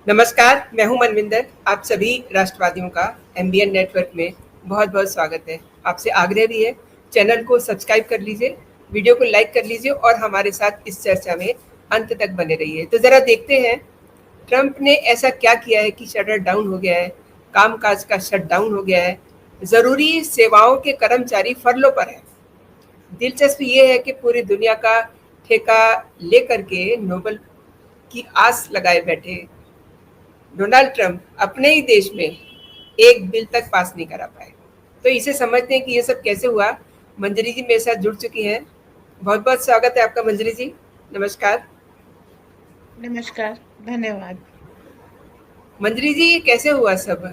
नमस्कार, मैं हूं मनविंदर। आप सभी राष्ट्रवादियों का एमबीएन नेटवर्क में बहुत-बहुत स्वागत है। आपसे आग्रह भी है, चैनल को सब्सक्राइब कर लीजिए, वीडियो को लाइक कर लीजिए और हमारे साथ इस चर्चा में अंत तक बने रहिए। तो ज़रा देखते हैं, ट्रंप ने ऐसा क्या किया है कि शटर डाउन हो गया है, कामकाज का शटडाउन हो गया है, ज़रूरी सेवाओं के कर्मचारी फरलों पर हैं। दिलचस्प ये है कि पूरी दुनिया का ठेका लेकर के नोबेल की आस लगाए बैठे डोनाल्ड ट्रंप अपने ही देश में एक बिल तक पास नहीं करा पाए। तो इसे समझते हैं कि ये सब कैसे हुआ। मंजरी जी मेरे साथ जुड़ चुकी हैं। बहुत बहुत स्वागत है आपका मंजरी जी। नमस्कार। नमस्कार, धन्यवाद। मंजरी जी, ये कैसे हुआ सब?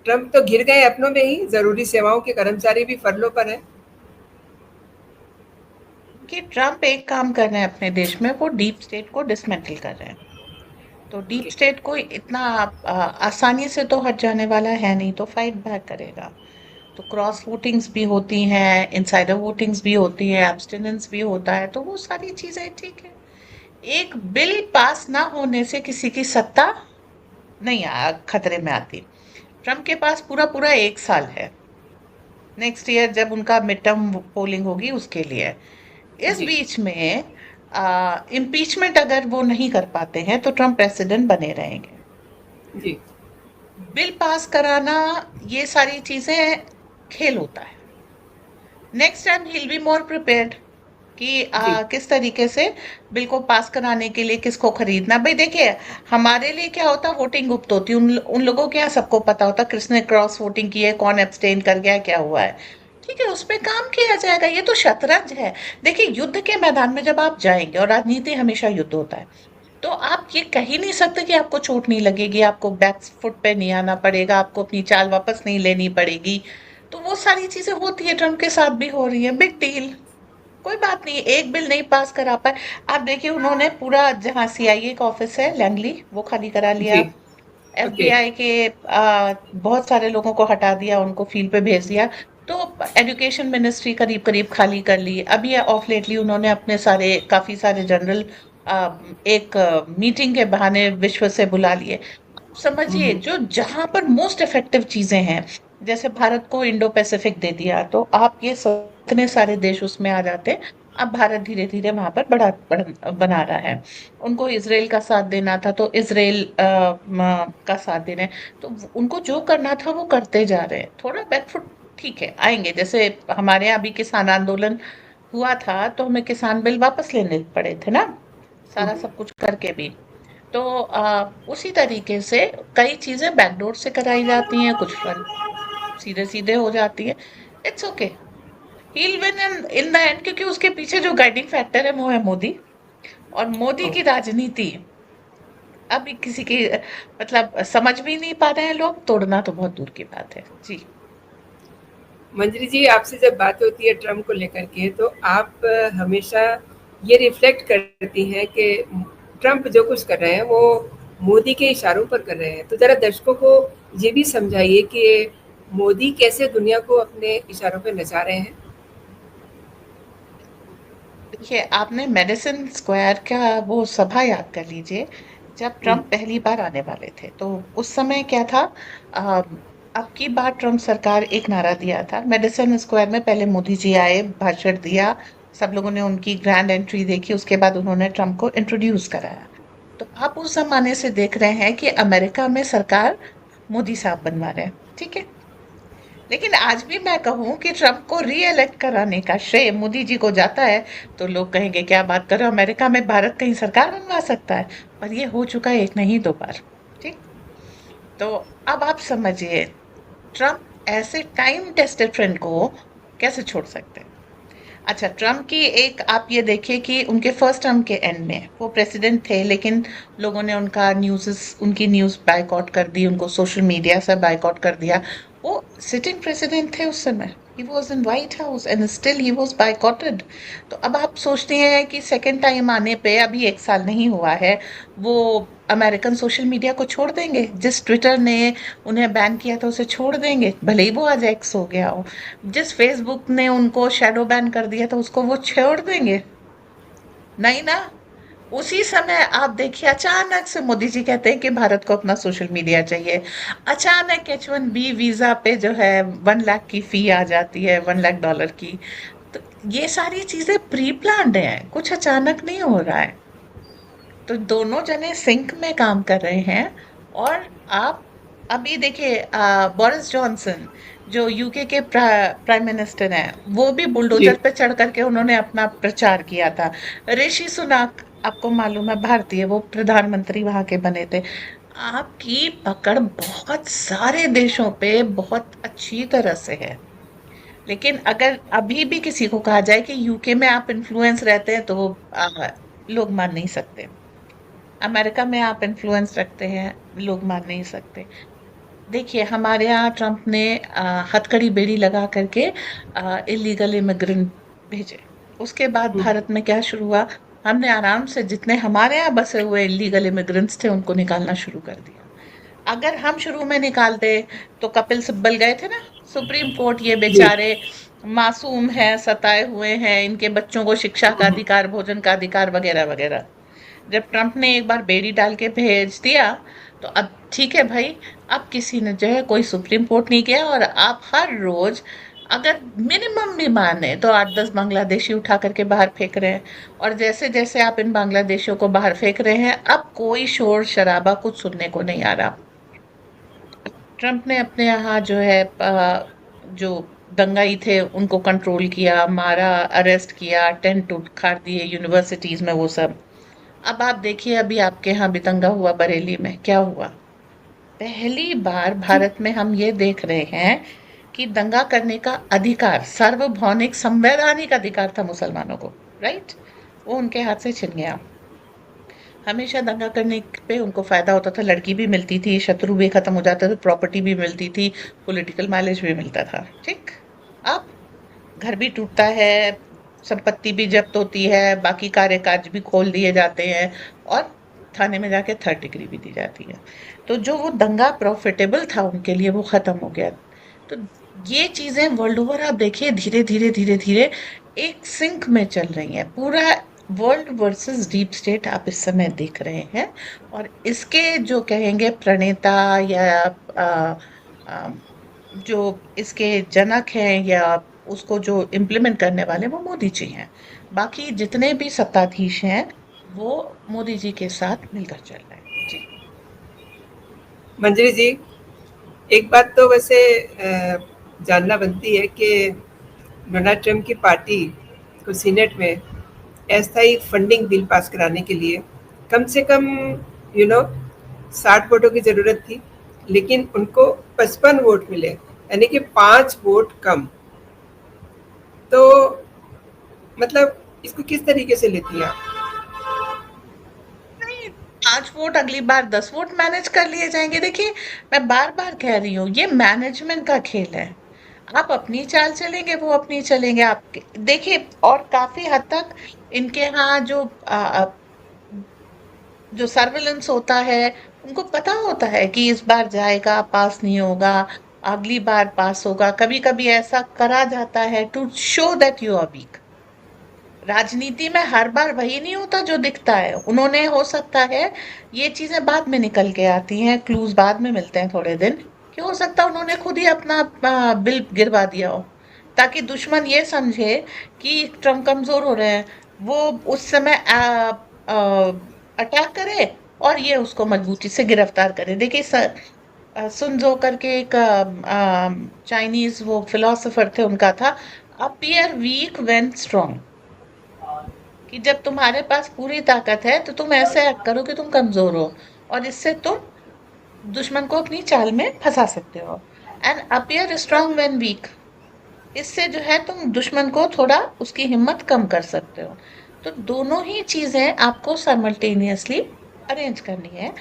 ट्रंप तो घिर गए अपनों में ही, जरूरी सेवाओं के कर्मचारी भी फरलों पर हैं। कि ट्रम्प एक काम कर रहे हैं अपने देश में, वो डीप स्टेट को डिसमेंटल कर रहे हैं। तो डीप ओके। स्टेट को इतना आसानी से तो हट जाने वाला है नहीं, तो फाइट बैक करेगा। तो क्रॉस वोटिंग्स भी होती हैं, इनसाइडर वोटिंग्स भी होती है, एब्सटिनेंस भी होता है, तो वो सारी चीजें ठीक है। एक बिल पास ना होने से किसी की सत्ता नहीं खतरे में आती। ट्रम्प के पास पूरा पूरा 1 साल है, नेक्स्ट ईयर जब उनका मिड टर्म पोलिंग होगी उसके लिए। इस जी। बीच में इम्पीचमेंट अगर वो नहीं कर पाते हैं तो ट्रम्प प्रेसिडेंट बने रहेंगे। जी। बिल पास कराना, ये सारी चीजें खेल होता है। Next time he will be more prepared कि जी। किस तरीके से बिल को पास कराने के लिए किसको खरीदना। भाई देखिए, हमारे लिए क्या होता, वोटिंग गुप्त होती, उन लोगों के यहाँ सबको पता होता किसने क्रॉस वोटिंग की है, कौन एब्सटेन कर गया, क्या हुआ है। ठीक है, उस पे काम किया जाएगा, ये तो शतरंज है। देखिए, युद्ध के मैदान में जब आप जाएंगे, और राजनीति हमेशा युद्ध होता है, तो आप ये कह ही नहीं सकते कि आपको चोट नहीं लगेगी, आपको बैक फुट पे नहीं आना पड़ेगा, आपको अपनी चाल वापस नहीं लेनी पड़ेगी। तो वो सारी चीजें होती है, ट्रम्प के साथ भी हो रही है, बिग डील। कोई बात नहीं, एक बिल नहीं पास करा पाए। आप देखिए, उन्होंने पूरा जहाँ सीआईए का ऑफिस है लैंगली, वो खाली करा जी। लिया। ओके। एफबीआई के बहुत सारे लोगों को हटा दिया, उनको फील्ड पे भेज दिया। तो एजुकेशन मिनिस्ट्री करीब करीब खाली कर ली। अभी ऑफ लेटली उन्होंने अपने काफी सारे जनरल एक मीटिंग के बहाने विश्व से बुला लिए। समझिए, हम्म। जो जहां पर मोस्ट इफेक्टिव चीजें हैं, जैसे भारत को इंडो पैसिफिक दे दिया, तो आप ये इतने सारे देश उसमें आ जाते हैं। अब भारत धीरे धीरे वहां पर बना रहा है। उनको इसराइल का साथ देना था, तो इसराइल का साथ दे रहे हैं। तो उनको जो करना था वो करते जा रहे हैं। थोड़ा बैकफुट ठीक है, आएंगे। जैसे हमारे यहाँ अभी किसान आंदोलन हुआ था, तो हमें किसान बिल वापस लेने पड़े थे ना, सारा हम्म। सब कुछ करके भी। तो उसी तरीके से कई चीजें बैकडोर से कराई जाती हैं, कुछ फ्रंट सीधे सीधे हो जाती है। It's okay, he will win in the end, क्योंकि उसके पीछे जो गाइडिंग फैक्टर है वो है मोदी। और मोदी ओ। की राजनीति अभी किसी की मतलब समझ भी नहीं पा रहे हैं लोग, तोड़ना तो बहुत दूर की बात है जी। मंजरी जी, आपसे जब बात होती है ट्रम्प को लेकर के, तो आप हमेशा ये रिफ्लेक्ट करती हैं कि ट्रम्प जो कुछ कर रहे हैं वो मोदी के इशारों पर कर रहे हैं। तो ज़रा दर्शकों को ये भी समझाइए कि मोदी कैसे दुनिया को अपने इशारों पे नचा रहे हैं। देखिए, आपने मेडिसिन स्क्वायर का वो सभा याद कर लीजिए, जब हुँ। ट्रम्प पहली बार आने वाले थे, तो उस समय क्या था। अ, अब की बार ट्रम्प सरकार एक नारा दिया था मेडिसिन स्क्वायर में। पहले मोदी जी आए, भाषण दिया, सब लोगों ने उनकी ग्रैंड एंट्री देखी, उसके बाद उन्होंने ट्रम्प को इंट्रोड्यूस कराया। तो आप उस जमाने से देख रहे हैं कि अमेरिका में सरकार मोदी साहब बनवा रहे हैं, ठीक है। लेकिन आज भी मैं कहूं कि ट्रम्प को री इलेक्ट कराने का श्रेय मोदी जी को जाता है, तो लोग कहेंगे क्या बात कर रहे हो, अमेरिका में भारत कहीं सरकार बनवा सकता है। पर ये हो चुका है एक नहीं दो बार, ठीक। तो अब आप समझिए, ट्रम्प ऐसे टाइम टेस्टेड फ्रेंड को कैसे छोड़ सकते हैं। अच्छा, ट्रम्प की एक आप ये देखिए कि उनके फर्स्ट टर्म के एंड में वो प्रेसिडेंट थे, लेकिन लोगों ने उनकी न्यूज बायकॉट कर दी, उनको सोशल मीडिया से बायकॉट कर दिया। वो सिटिंग प्रेसिडेंट थे उस समय, he was in white house and still he was बायकॉटेड। तो अब आप सोचते हैं कि सेकंड टाइम आने पे, अभी 1 साल नहीं हुआ है, वो अमेरिकन सोशल मीडिया को छोड़ देंगे? जिस ट्विटर ने उन्हें बैन किया था उसे छोड़ देंगे, भले ही वो आज एक्स हो गया हो। जिस फेसबुक ने उनको शैडो बैन कर दिया था उसको वो छोड़ देंगे? नहीं ना। उसी समय आप देखिए अचानक से मोदी जी कहते हैं कि भारत को अपना सोशल मीडिया चाहिए। अचानक H1B वीजा पे जो है 1 लाख की फी आ जाती है, $1 लाख की। तो ये सारी चीजें प्री प्लान्ड हैं, कुछ अचानक नहीं हो रहा है। तो दोनों जने सिंक में काम कर रहे हैं। और आप अभी देखिए बोरिस जॉनसन जो यूके के प्राइम मिनिस्टर हैं, वो भी जी। बुलडोजर पे चढ़ करके उन्होंने अपना प्रचार किया था। ऋषि सुनक, आपको मालूम है, भारतीय, वो प्रधानमंत्री वहां के बने थे। आपकी पकड़ बहुत सारे देशों पे बहुत अच्छी तरह से है। लेकिन अगर अभी भी किसी को कहा जाए कि यूके में आप इन्फ्लुएंस रहते हैं, तो वो लोग मान नहीं सकते। अमेरिका में आप इन्फ्लुएंस रखते हैं, लोग मान नहीं सकते। देखिए हमारे यहाँ ट्रम्प ने हथकड़ी बेड़ी लगा करके इलीगल इमिग्रेंट भेजे। उसके बाद हम्म। भारत में क्या शुरू हुआ? हमने आराम से जितने हमारे यहाँ बसे हुए इलीगल इमिग्रेंट्स थे उनको निकालना शुरू कर दिया। अगर हम शुरू में निकालते तो कपिल सिब्बल गए थे ना सुप्रीम कोर्ट, ये जी। बेचारे मासूम हैं, सताए हुए हैं, इनके बच्चों को शिक्षा का हम्म। अधिकार, भोजन का अधिकार वगैरह वगैरह। जब ट्रम्प ने एक बार बेड़ी डाल के भेज दिया, तो अब ठीक है भाई, अब किसी ने जो है कोई सुप्रीम कोर्ट नहीं किया, और आप हर रोज अगर मिनिमम भी माने तो 8-10 बांग्लादेशी उठा करके बाहर फेंक रहे हैं। और जैसे जैसे आप इन बांग्लादेशियों को बाहर फेंक रहे हैं, अब कोई शोर शराबा कुछ सुनने को नहीं आ रहा। ट्रम्प ने अपने यहाँ जो है जो दंगाई थे उनको कंट्रोल किया, मारा, अरेस्ट किया, टेंट उखाड़ दिए यूनिवर्सिटीज में, वो सब। अब आप देखिए, अभी आपके यहाँ भी दंगा हुआ बरेली में, क्या हुआ? पहली बार जी। भारत में हम ये देख रहे हैं कि दंगा करने का अधिकार, सार्वभौमिक संवैधानिक अधिकार था मुसलमानों को, राइट? वो उनके हाथ से छिन गया। हमेशा दंगा करने पे उनको फायदा होता था, लड़की भी मिलती थी, शत्रु भी खत्म हो जाते थे, प्रॉपर्टी भी मिलती थी, पॉलिटिकल माइलेज भी मिलता था, ठीक? अब घर भी टूटता है, संपत्ति भी जब्त होती है, बाकी कार्य काज भी खोल दिए जाते हैं, और थाने में जाके थर्ड डिग्री भी दी जाती है। तो जो वो दंगा प्रॉफिटेबल था उनके लिए, वो खत्म हो गया। तो ये चीजें वर्ल्ड ओवर आप देखिए धीरे धीरे धीरे धीरे एक सिंक में चल रही हैं। पूरा वर्ल्ड वर्सेस डीप स्टेट आप इस समय देख रहे हैं। और इसके जो कहेंगे प्रणेता या आ, आ, जो इसके जनक हैं, या उसको जो इम्प्लीमेंट करने वाले, वो मोदी जी हैं। बाकी जितने भी सत्ताधीश हैं, वो मोदी जी के साथ मिलकर चल रहे हैं। जी। मंजरी जी, एक बात तो वैसे जानना बनती है कि डोनाल्ड ट्रंप की पार्टी को सीनेट में अस्थायी फंडिंग बिल पास कराने के लिए कम से कम 60 वोटों की ज़रूरत थी, लेकिन उनको 55 वोट मिले, यानी कि 5 वोट कम। तो मतलब इसको किस तरीके से लेती हैं आप? नहीं, 5 वोट अगली बार 10 वोट मैनेज कर लिए जाएंगे। देखिए, मैं बार बार कह रही हूँ, ये मैनेजमेंट का खेल है। आप अपनी चाल चलेंगे, वो अपनी चलेंगे। आपके देखिए, और काफी हद तक इनके यहाँ जो सर्विलेंस होता है, उनको पता होता है कि इस बार जाएगा, पास नहीं होगा, अगली बार पास होगा। कभी कभी ऐसा करा जाता है to show that you are weak. राजनीति में हर बार वही नहीं होता जो दिखता है। उन्होंने, हो सकता है ये चीजें बाद में निकल के आती हैं, क्लूज बाद में मिलते हैं थोड़े दिन, कि हो सकता है उन्होंने खुद ही अपना बिल गिरवा दिया हो, ताकि दुश्मन ये समझे कि ट्रम्प कमजोर हो रहे हैं, वो उस समय अटैक करे, और ये उसको मजबूती से गिरफ्तार करे। देखिए सुनजो करके एक चाइनीज वो फिलोसोफर थे, उनका था, अपीयर वीक व्हेन स्ट्रांग। कि जब तुम्हारे पास पूरी ताकत है तो तुम ऐसे एक्ट करो कि तुम कमजोर हो, और इससे तुम दुश्मन को अपनी चाल में फंसा सकते हो। And appear strong when weak, इससे जो है तुम दुश्मन को थोड़ा उसकी हिम्मत कम कर सकते हो। तो दोनों ही चीजें आपको साइमल्टेनियसली अरेंज करनी है।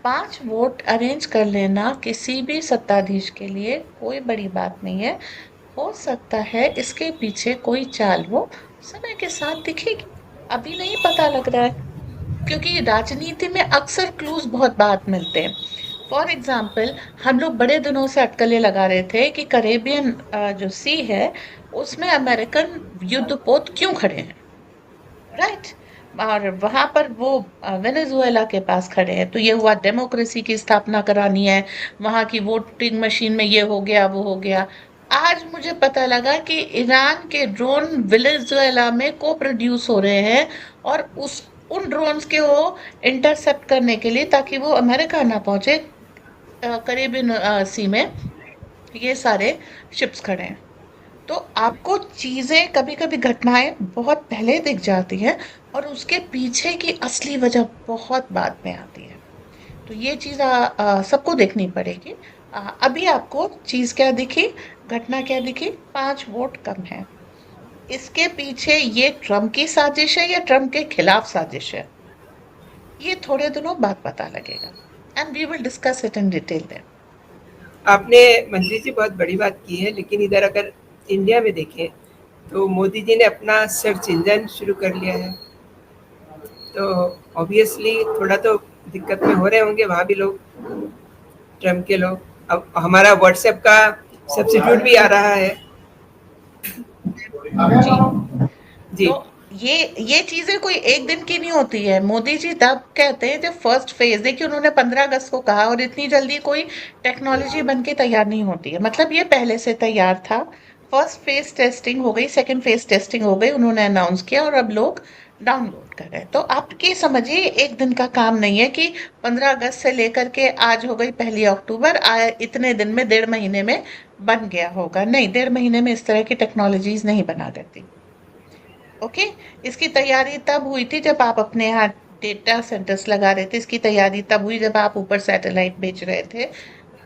5 वोट अरेंज कर लेना किसी भी सत्ताधीश के लिए कोई बड़ी बात नहीं है। हो सकता है इसके पीछे कोई चाल वो समय के साथ दिखेगी, अभी नहीं पता लग रहा है। क्योंकि राजनीति में अक्सर क्लूज बहुत बाद मिलते हैं। फॉर एग्जाम्पल, हम लोग बड़े दिनों से अटकलें लगा रहे थे कि करेबियन जो सी है, उसमें अमेरिकन युद्धपोत क्यों खड़े हैं, राइट? और वहां पर वो वेनेजुएला के पास खड़े हैं, तो ये हुआ डेमोक्रेसी की स्थापना करानी है, वहां की वोटिंग मशीन में ये हो गया वो हो गया। आज मुझे पता लगा कि ईरान के ड्रोन वेनेजुएला में को प्रोड्यूस हो रहे हैं, और उस उन ड्रोन्स के वो इंटरसेप्ट करने के लिए, ताकि वो अमेरिका ना पहुंचे, करीबन सी में ये सारे शिप्स खड़े हैं। तो आपको चीजें, कभी कभी घटनाएं बहुत पहले दिख जाती हैं, और उसके पीछे की असली वजह बहुत बाद में आती है। तो ये चीज सबको देखनी पड़ेगी। अभी आपको चीज क्या दिखी, घटना क्या दिखी, 5 वोट कम है। इसके पीछे ये ट्रम्प की साजिश है या ट्रम्प के खिलाफ साजिश है, ये थोड़े दिनों बाद पता लगेगा, and we will discuss it in detail then. आपने मंत्री जी बहुत बड़ी बात की है, लेकिन इधर अगर इंडिया में देखें तो मोदी जी ने अपना सर्च इंजन शुरू कर लिया है, तो ऑब्वियसली थोड़ा तो दिक्कत में हो रहे होंगे वहाँ भी लोग, ट्रम्प के लोग। अब हमारा व्हाट्सएप का सब्सिट्यूट भी आ रहा है। जी। जी। तो ये चीजें कोई एक दिन की नहीं होती है। मोदी जी तब कहते हैं जब फर्स्ट फेज, देखिए उन्होंने 15 अगस्त को कहा, और इतनी जल्दी कोई टेक्नोलॉजी बन के तैयार नहीं होती है, मतलब ये पहले से तैयार था। फर्स्ट फेज टेस्टिंग हो गई, सेकंड फेज टेस्टिंग हो गई, उन्होंने अनाउंस किया, और अब लोग डाउनलोड कर रहे हैं। तो आप ये समझिए एक दिन का काम नहीं है कि 15 अगस्त से लेकर के आज हो गई 1 अक्टूबर, इतने दिन में, 1.5 महीने में बन गया होगा। नहीं, 1.5 महीने में इस तरह की टेक्नोलॉजीज नहीं बना देती। ओके। इसकी तैयारी तब हुई थी जब आप अपने यहाँ डेटा सेंटर्स लगा रहे थे, इसकी तैयारी तब हुई जब आप ऊपर सैटेलाइट भेज रहे थे।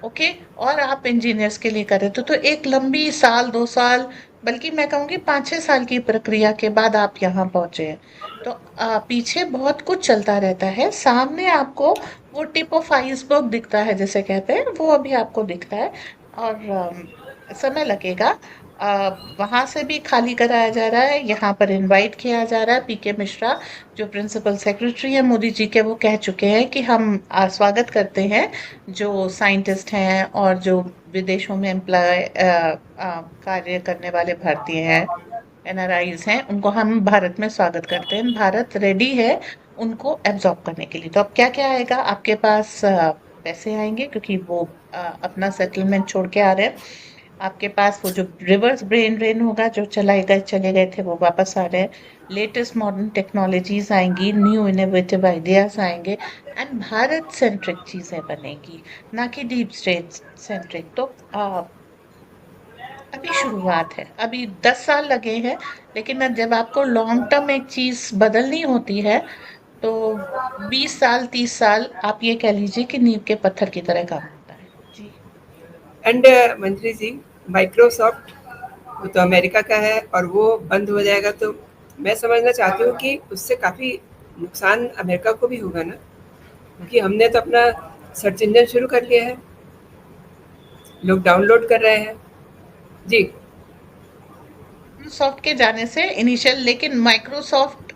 ओके। और आप इंजीनियर्स के लिए कर रहे थे, तो एक लंबी 1 2 साल, बल्कि मैं कहूंगी 5 6 साल की प्रक्रिया के बाद आप यहाँ पहुंचे हैं। तो पीछे बहुत कुछ चलता रहता है, सामने आपको वो टिप ऑफ आइसबर्ग दिखता है जिसे कहते हैं, वो अभी आपको दिखता है। और समय लगेगा। वहां से भी खाली कराया जा रहा है, यहाँ पर इनवाइट किया जा रहा है। पीके मिश्रा जो प्रिंसिपल सेक्रेटरी है मोदी जी के, वो कह चुके हैं कि हम स्वागत करते हैं जो साइंटिस्ट हैं और जो विदेशों में एम्प्लॉय कार्य करने वाले भारतीय हैं, एनआरआईज हैं, उनको हम भारत में स्वागत करते हैं। भारत रेडी है उनको एब्जॉर्ब करने के लिए। तो अब क्या क्या आएगा आपके पास, पैसे आएंगे, क्योंकि वो अपना सेटलमेंट छोड़ के आ रहे हैं। आपके पास वो जो रिवर्स ब्रेन ड्रेन होगा, जो चले गए थे, वो वापस आ रहे हैं। लेटेस्ट मॉडर्न टेक्नोलॉजीज आएंगी, न्यू इनोवेटिव आइडियाज आएंगे, एंड भारत सेंट्रिक चीजें बनेगी, ना कि डीप स्टेट सेंट्रिक। तो अभी शुरुआत है, अभी 10 साल लगे हैं, लेकिन जब आपको लॉन्ग टर्म एक चीज बदलनी होती है, तो 20 साल 30 साल आप ये कह लीजिए कि नींव के पत्थर की तरह काम होता है। जी। एंड मंत्री जी, माइक्रोसॉफ्ट वो तो अमेरिका का है और वो बंद हो जाएगा, तो मैं समझना चाहती हूँ कि उससे काफ़ी नुकसान अमेरिका को भी होगा ना, क्योंकि हमने तो अपना सर्च इंजन शुरू कर लिया है, लोग डाउनलोड कर रहे हैं। जी। माइक्रोसॉफ्ट के जाने से इनिशियल, लेकिन माइक्रोसॉफ्ट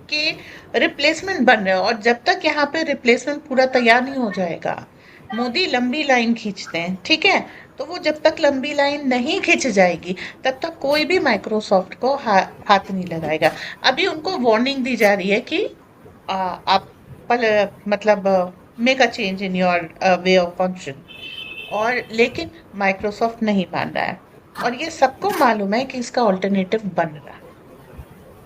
के रिप्लेसमेंट बन रहे हैं, और जब तक यहाँ पे रिप्लेसमेंट पूरा तैयार नहीं हो जाएगा, मोदी लंबी लाइन खींचते हैं, ठीक है। तो वो जब तक लंबी लाइन नहीं खींच जाएगी, तब तक कोई भी माइक्रोसॉफ्ट को हाथ नहीं लगाएगा। अभी उनको वार्निंग दी जा रही है कि आप मतलब make a change in your way of function, और लेकिन माइक्रोसॉफ्ट नहीं मान रहा है, और ये सबको मालूम है कि इसका ऑल्टरनेटिव बन रहा है।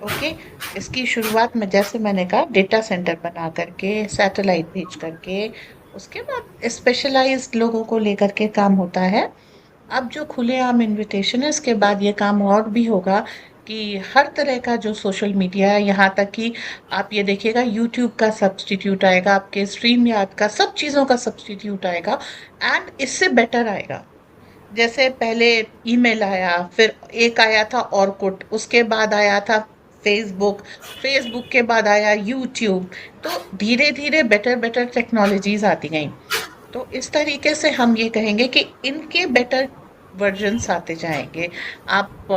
ओके। इसकी शुरुआत में, जैसे मैंने कहा, डेटा सेंटर बना करके, सैटेलाइट भेज करके, उसके बाद स्पेशलाइज्ड लोगों को लेकर के काम होता है। अब जो खुलेआम इनविटेशन है, इसके बाद ये काम और भी होगा कि हर तरह का जो सोशल मीडिया है, यहाँ तक कि आप ये देखिएगा यूट्यूब का सब्स्टिट्यूट आएगा, आपके स्ट्रीम यार्ड का, सब चीजों का सब्स्टिट्यूट आएगा, एंड इससे बेटर आएगा। जैसे पहले ईमेल आया, फिर एक आया था ऑर्कुट, उसके बाद आया था फेसबुक, फेसबुक के बाद आया यूट्यूब। तो धीरे धीरे बेटर बेटर टेक्नोलॉजीज आती गई। तो इस तरीके से हम ये कहेंगे कि इनके बेटर वर्जन्स आते जाएंगे। आप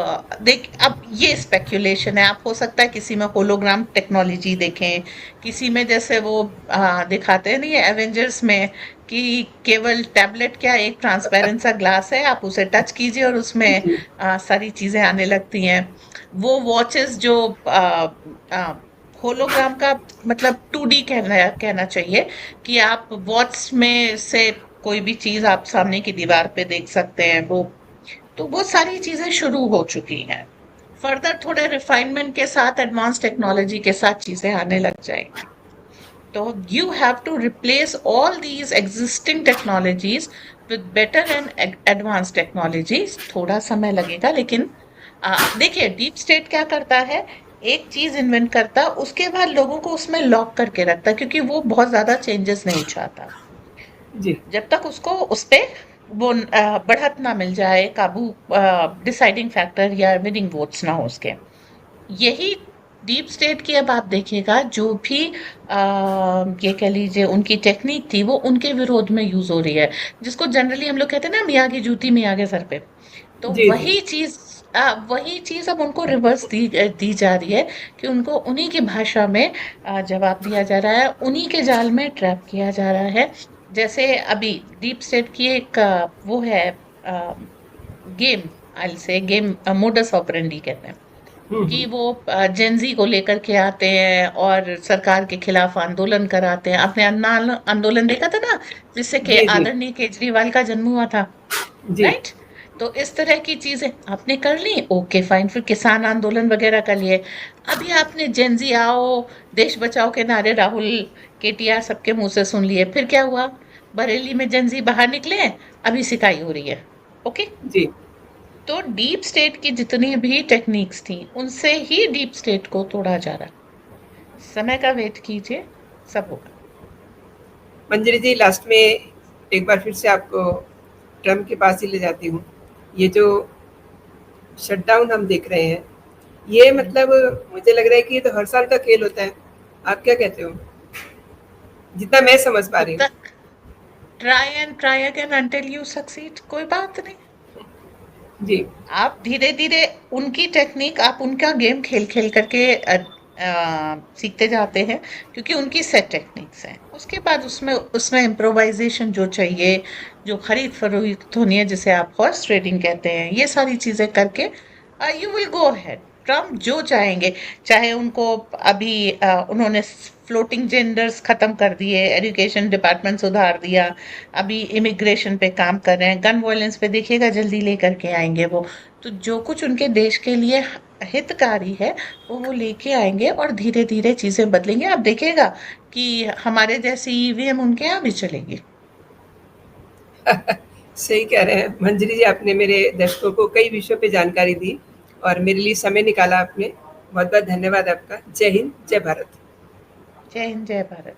देख, अब ये स्पेक्यूलेशन है, आप हो सकता है किसी में होलोग्राम टेक्नोलॉजी देखें, किसी में जैसे वो दिखाते हैं नहीं एवेंजर्स में, कि केवल टैबलेट क्या, एक ट्रांसपेरेंट सा ग्लास है, आप उसे टच कीजिए और उसमें सारी चीजें आने लगती हैं। वो वॉचेस जो होलोग्राम का मतलब 2D कहना चाहिए कि आप वॉट्स में से कोई भी चीज आप सामने की दीवार पे देख सकते हैं। वो तो वो सारी चीजें शुरू हो चुकी हैं। फर्दर थोड़े रिफाइनमेंट के साथ, एडवांस टेक्नोलॉजी के साथ चीजें आने लग जाएंगी। तो you have to replace all these existing technologies with better and advanced technologies। थोड़ा समय लगेगा, लेकिन देखिए डीप स्टेट क्या करता है, एक चीज इन्वेंट करता, उसके बाद लोगों को उसमें लॉक करके रखता, क्योंकि वो बहुत ज्यादा चेंजेस नहीं चाहता। जी। जब तक उसको उस पे वो बढ़त ना मिल जाए, काबू, डिसाइडिंग फैक्टर या विनिंग वोट्स ना हो उसके। यही डीप स्टेट की अब आप देखिएगा, जो भी ये कह लीजिए उनकी टेक्निक थी, वो उनके विरोध में यूज हो रही है। जिसको जनरली हम लोग कहते हैं ना, मियाँ की जूती मियाँ के सर पे। तो जी, जी। वही चीज अब उनको रिवर्स दी जा रही है, कि उनको उन्हीं की भाषा में जवाब दिया जा रहा है, उन्हीं के जाल में ट्रैप किया जा रहा है। जैसे अभी डीप स्टेट की एक वो है गेम, आई से गेम, मोडस ऑपरेंडी कहते हैं, हुँ, कि हुँ। वो जेंजी को लेकर के आते हैं और सरकार के खिलाफ आंदोलन कराते हैं। आपने अन्ना आंदोलन देखा था ना, जिससे कि जी, जी। आदरणीय केजरीवाल का जन्म हुआ था, जी। राइट? तो इस तरह की चीजें आपने कर ली, ओके फाइन, फिर किसान आंदोलन वगैरह कर लिए। अभी आपने जेंजी आओ, देश बचाओ के नारे राहुल, केटीआर सबके मुंह से सुन लिए, फिर क्या हुआ? बरेली में जेंजी बाहर निकले, अभी सिकाई हो रही है। ओके। जी। तो डीप स्टेट की जितनी भी टेक्निक्स थी, उनसे ही डीप स्टेट को तोड़ा जा रहा है। समय का वेट कीजिए, सब होगा। मंजरी जी, लास्ट में एक बार फिर से आपको ट्रम्प के पास ही ले जाती हूँ। ये जो शटडाउन हम देख रहे हैं, ये हम्म। मतलब मुझे लग रहा है कि ये तो हर साल का खेल होता है। आप क्या कहते हो? जितना मैं समझ पा रही हूँ। होता, try and try again until you succeed, कोई बात नहीं। जी। आप धीरे धीरे उनकी टेक्निक, आप उनका गेम खेल खेल करके सीखते जाते हैं, क्योंकि उनकी सेट टेक्निक्स हैं। उसके बाद उसमें उसमें इम्प्रोवाइजेशन जो चाहिए, जो खरीद फरोख्त होनी है, जिसे आप हॉर्स ट्रेडिंग कहते हैं, ये सारी चीजें करके you will go ahead. Trump जो चाहेंगे, चाहे उनको अभी उन्होंने फ्लोटिंग जेंडर्स खत्म कर दिए, एजुकेशन डिपार्टमेंट सुधार दिया, अभी इमिग्रेशन पे काम कर रहे हैं, गन वायलेंस पे देखिएगा जल्दी लेकर के आएंगे वो। तो जो कुछ उनके देश के लिए हितकारी है, वो लेके आएंगे, और धीरे धीरे चीजें बदलेंगे। आप देखिएगा कि हमारे जैसी ईवीएम उनके यहाँ भी चलेगी। सही कह रहे हैं। मंजरी जी, आपने मेरे दर्शकों को कई विषयों पे जानकारी दी और मेरे लिए समय निकाला आपने। बहुत-बहुत धन्यवाद आपका। जय हिंद, जय भारत। जय हिंद, जय भारत।